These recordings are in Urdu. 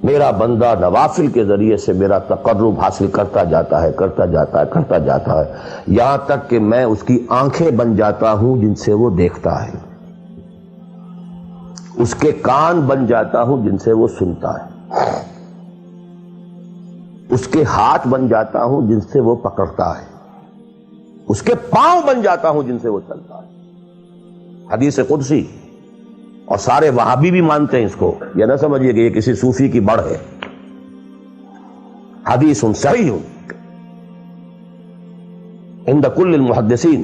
میرا بندہ نوافل کے ذریعے سے میرا تقرب حاصل کرتا جاتا ہے یہاں تک کہ میں اس کی آنکھیں بن جاتا ہوں جن سے وہ دیکھتا ہے، اس کے کان بن جاتا ہوں جن سے وہ سنتا ہے، اس کے ہاتھ بن جاتا ہوں جن سے وہ پکڑتا ہے، اس کے پاؤں بن جاتا ہوں جن سے وہ چلتا ہے۔ حدیث قدسی، اور سارے وہابی بھی مانتے ہیں اس کو، یہ نہ سمجھیے کہ یہ کسی صوفی کی بڑھ ہے، حدیث صحیح عند کل المحدثین۔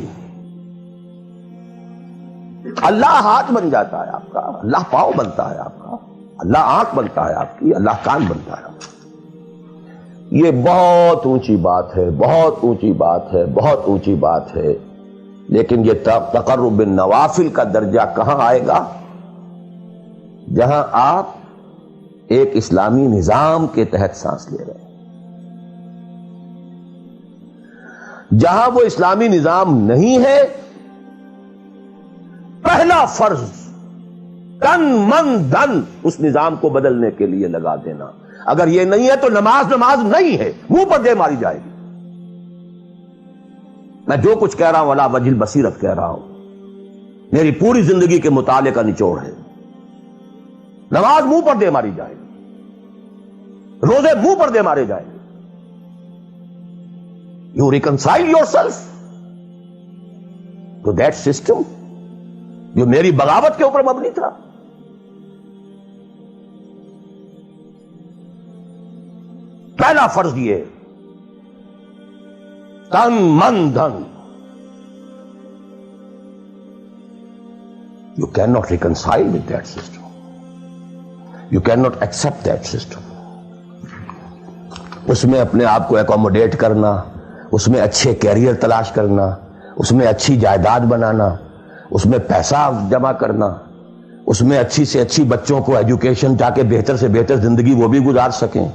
اللہ ہاتھ بن جاتا ہے آپ کا، اللہ پاؤں بنتا ہے آپ کا، اللہ آنکھ بنتا ہے آپ کی، اللہ کان بنتا ہے آپ کا۔ یہ بہت اونچی بات ہے، بہت اونچی بات ہے، بہت اونچی بات ہے، لیکن یہ تقرب بالنوافل کا درجہ کہاں آئے گا؟ جہاں آپ ایک اسلامی نظام کے تحت سانس لے رہے ہیں، جہاں وہ اسلامی نظام نہیں ہے، پہلا فرض تن من دھن اس نظام کو بدلنے کے لیے لگا دینا۔ اگر یہ نہیں ہے تو نماز نہیں ہے، منہ پر دے ماری جائے گی۔ میں جو کچھ کہہ رہا ہوں علی وجہ البصیرت کہہ رہا ہوں، میری پوری زندگی کے مطالعے کا نچوڑ ہے۔ نماز منہ پر دے ماری جائے گی، روزے منہ پر دے مارے جائیں گے۔ You reconcile yourself to that system جو میری بغاوت کے اوپر مبنی تھا۔ پہلا فرض یہ تن من دھن، you can not reconcile with that system, you can not accept that system. اس میں اپنے آپ کو اکوموڈیٹ کرنا، اس میں اچھے کیریئر تلاش کرنا، اس میں اچھی جائیداد بنانا، اس میں پیسہ جمع کرنا، اس میں اچھی سے اچھی بچوں کو ایجوکیشن تاکہ بہتر سے بہتر زندگی وہ بھی گزار سکیں،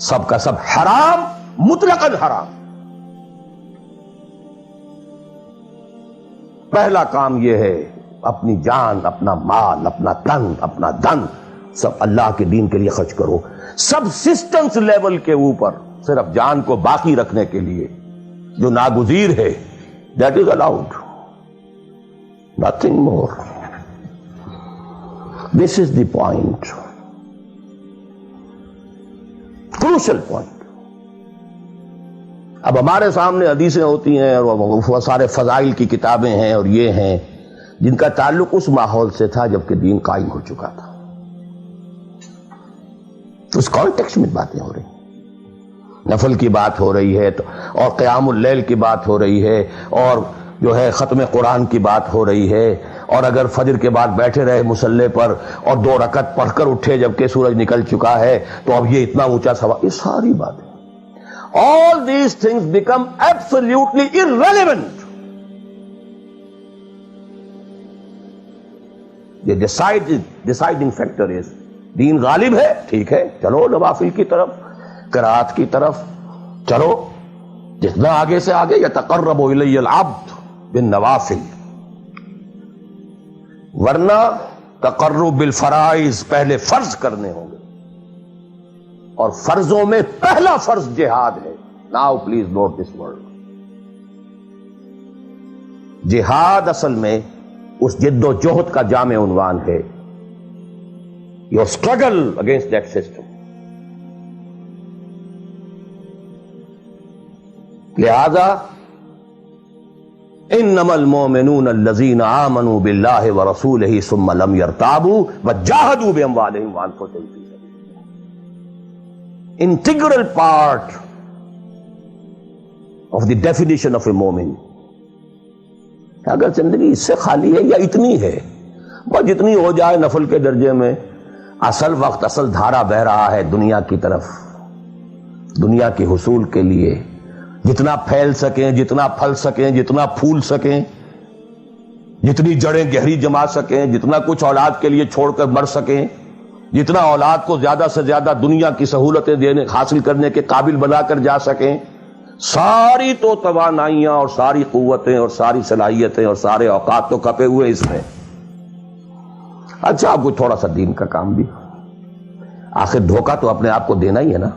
سب کا سب حرام، مطلقاً حرام۔ پہلا کام یہ ہے اپنی جان، اپنا مال، اپنا تن، اپنا دھن سب اللہ کے دین کے لیے خرچ کرو۔ سبسسٹنس لیول کے اوپر صرف جان کو باقی رکھنے کے لیے جو ناگزیر ہے، that is allowed, nothing more. This is the point, crucial point. اب ہمارے سامنے حدیثیں ہوتی ہیں اور سارے فضائل کی کتابیں ہیں اور یہ ہیں جن کا تعلق اس ماحول سے تھا جبکہ دین قائم ہو چکا تھا، اس کانٹیکسٹ میں باتیں ہو رہی ہیں، نفل کی بات ہو رہی ہے اور قیام اللیل کی بات ہو رہی ہے، اور جو ہے ختم قرآن کی بات ہو رہی ہے، اور اگر فجر کے بعد بیٹھے رہے مصلی پر اور 2 رکعت پڑھ کر اٹھے جبکہ سورج نکل چکا ہے تو اب یہ اتنا اونچا سوال، یہ ساری باتیں، all these things become absolutely irrelevant. The deciding factor is دین غالب ہے، ٹھیک ہے، چلو نوافل کی طرف، قرات کی طرف چلو، جتنا آگے سے آگے یتقرب الی العبد بالنوافل، ورنہ تقرب بالفرائض پہلے فرض کرنے ہوں گے، اور فرضوں میں پہلا فرض جہاد ہے۔ Now please note this word, جہاد اصل میں اس جد و جہد کا جامع عنوان ہے، your struggle against that system۔ لہذا انما المؤمنون الذين آمنوا بالله ورسوله ثم لم يرتابوا وجاهدوا باموالهم وانفسهم في سبيل الله۔ Integral part of the definition of a مومن۔ اگر زندگی اس سے خالی ہے یا اتنی ہے، بس جتنی ہو جائے نفل کے درجے میں، اصل وقت، اصل دھارا بہ رہا ہے دنیا کی طرف، دنیا کے حصول کے لیے، جتنا پھیل سکیں، جتنا پھل سکیں، جتنا پھول سکیں، جتنی جڑیں گہری جما سکیں، جتنا کچھ اولاد کے لیے چھوڑ کر مر سکیں، جتنا اولاد کو زیادہ سے زیادہ دنیا کی سہولتیں دینے حاصل کرنے کے قابل بنا کر جا سکیں، ساری تو توانائیاں اور ساری قوتیں اور ساری صلاحیتیں اور سارے اوقات تو کھپے ہوئے اس میں۔ اچھا اب کوئی تھوڑا سا دین کا کام بھی، آخر دھوکہ تو اپنے آپ کو دینا ہی ہے نا.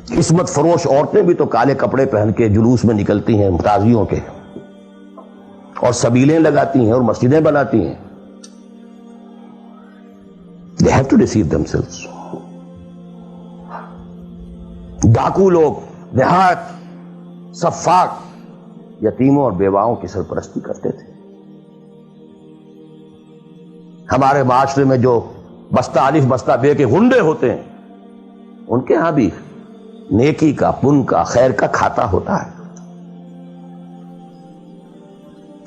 قسمت فروش عورتیں بھی تو کالے کپڑے پہن کے جلوس میں نکلتی ہیں تازیوں کے، اور سبیلیں لگاتی ہیں اور مسجدیں بناتی ہیں. They have to deceive themselves. ڈاکو لوگ دیہات صفاق یتیموں اور بیواؤں کی سرپرستی کرتے تھے. ہمارے معاشرے میں جو بستہ الف بستہ بے کے غنڈے ہوتے ہیں، ان کے ہاں بھی نیکی کا، پن کا، خیر کا کھاتا ہوتا ہے.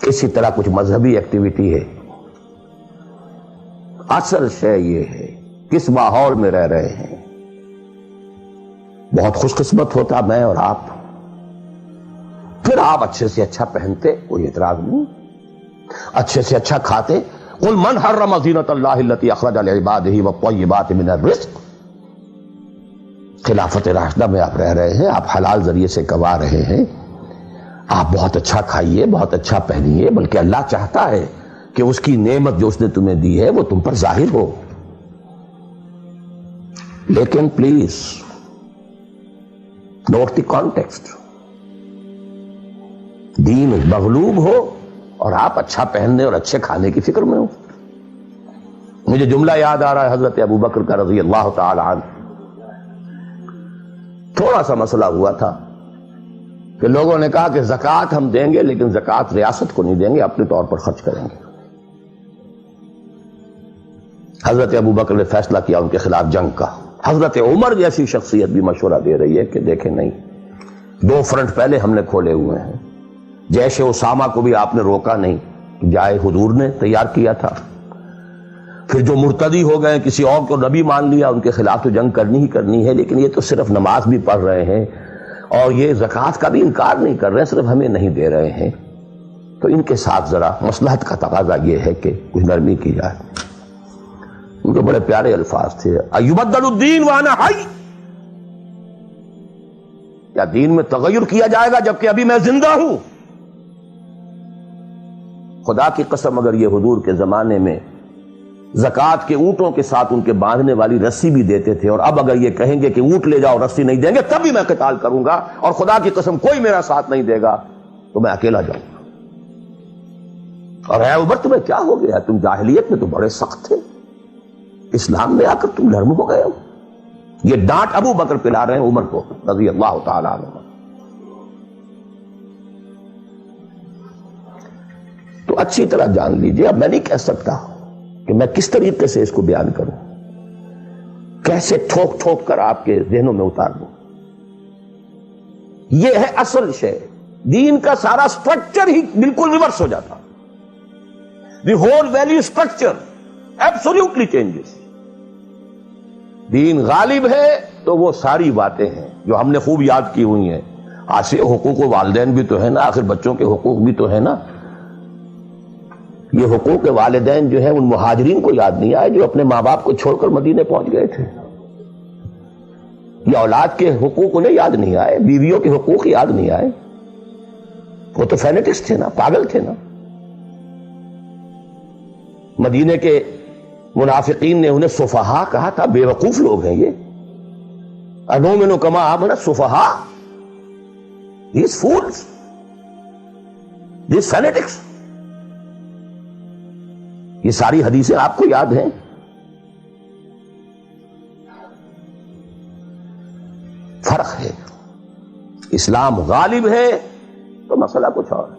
اسی طرح کچھ مذہبی ایکٹیویٹی ہے. اصل شے یہ ہے کس ماحول میں رہ رہے ہیں. بہت خوش قسمت ہوتا میں اور آپ، پھر آپ اچھے سے اچھا پہنتے، کوئی اعتراض نہیں، اچھے سے اچھا کھاتے. قل من حرم زینۃ اللہ التی اخرج لعبادہ والطیبات من الرزق. خلافت راشدہ میں آپ رہ رہے ہیں، آپ حلال ذریعے سے کما رہے ہیں، آپ بہت اچھا کھائیے، بہت اچھا پہنیے، بلکہ اللہ چاہتا ہے کہ اس کی نعمت جو اس نے تمہیں دی ہے وہ تم پر ظاہر ہو. لیکن پلیز نوٹ دی کانٹیکسٹ. دین مغلوب ہو اور آپ اچھا پہننے اور اچھے کھانے کی فکر میں ہو. مجھے جملہ یاد آ رہا ہے حضرت ابو بکر کا رضی اللہ تعالی عنہ. تھوڑا سا مسئلہ ہوا تھا کہ لوگوں نے کہا کہ زکوٰۃ ہم دیں گے لیکن زکوٰۃ ریاست کو نہیں دیں گے، اپنے طور پر خرچ کریں گے. حضرت ابو بکر نے فیصلہ کیا ان کے خلاف جنگ کا. حضرت عمر جیسی شخصیت بھی مشورہ دے رہی ہے کہ دیکھیں نہیں، 2 فرنٹ پہلے ہم نے کھولے ہوئے ہیں. جیش اسامہ کو بھی آپ نے روکا نہیں، جائے حضور نے تیار کیا تھا. پھر جو مرتدی ہو گئے، کسی اور کو نبی مان لیا، ان کے خلاف تو جنگ کرنی ہی کرنی ہے. لیکن یہ تو صرف نماز بھی پڑھ رہے ہیں اور یہ زکوٰۃ کا بھی انکار نہیں کر رہے، صرف ہمیں نہیں دے رہے ہیں. تو ان کے ساتھ ذرا مصلحت کا تقاضا یہ ہے کہ کچھ نرمی کی جائے. ان کے بڑے پیارے الفاظ تھے، ایبدل الدین وانا حی. کیا دین میں تغیر کیا جائے گا جبکہ ابھی میں زندہ ہوں؟ خدا کی قسم اگر یہ حضور کے زمانے میں زکوٰۃ کے اونٹوں کے ساتھ ان کے باندھنے والی رسی بھی دیتے تھے، اور اب اگر یہ کہیں گے کہ اونٹ لے جاؤ رسی نہیں دیں گے، تب بھی میں قتال کروں گا، اور خدا کی قسم کوئی میرا ساتھ نہیں دے گا تو میں اکیلا جاؤں گا. اور اے عمر تمہیں کیا ہو گیا؟ تم جاہلیت میں تو بڑے سخت تھے، اسلام میں آ کر تم نرم ہو گئے ہو. یہ ڈانٹ ابو بکر پلا رہے ہیں عمر کو رضی اللہ تعالی عنہ. تو اچھی طرح جان لیجئے، اب میں نہیں کہہ سکتا کہ میں کس طریقے سے اس کو بیان کروں، کیسے ٹھوک ٹھوک کر آپ کے ذہنوں میں اتار دوں. یہ ہے اصل شے. دین کا سارا سٹرکچر ہی بالکل ریورس ہو جاتا. The whole value structure absolutely changes. دین غالب ہے تو وہ ساری باتیں ہیں جو ہم نے خوب یاد کی ہوئی ہیں. آج حقوق والدین بھی تو ہے نا، آخر بچوں کے حقوق بھی تو ہے نا. یہ حقوق والدین جو ہے ان مہاجرین کو یاد نہیں آئے جو اپنے ماں باپ کو چھوڑ کر مدینے پہنچ گئے تھے. یہ اولاد کے حقوق انہیں یاد نہیں آئے، بیویوں کے حقوق یاد نہیں آئے. وہ تو فینیٹکس تھے نا، پاگل تھے نا. مدینے کے منافقین نے انہیں سفہا کہا تھا، بے وقوف لوگ ہیں یہ. انؤمن کما آمن السفہا. These fools, these fanatics. یہ ساری حدیثیں آپ کو یاد ہیں. فرق ہے. اسلام غالب ہے تو مسئلہ کچھ اور ہے.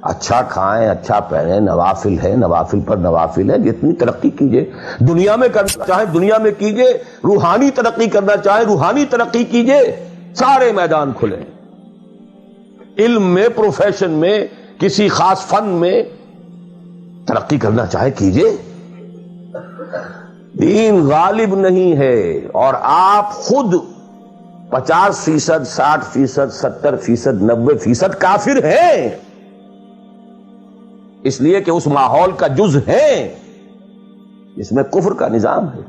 اچھا کھائیں، اچھا پہنیں، نوافل ہے، نوافل پر نوافل ہے. جتنی ترقی کیجئے، دنیا میں کرنا چاہیں دنیا میں کیجئے، روحانی ترقی کرنا چاہیں روحانی ترقی کیجئے. سارے میدان کھلے. علم میں، پروفیشن میں، کسی خاص فن میں ترقی کرنا چاہے کیجئے. دین غالب نہیں ہے اور آپ خود 50%، 60%، 70%، 90% کافر ہیں، اس لیے کہ اس ماحول کا جز ہیں جس میں کفر کا نظام ہے.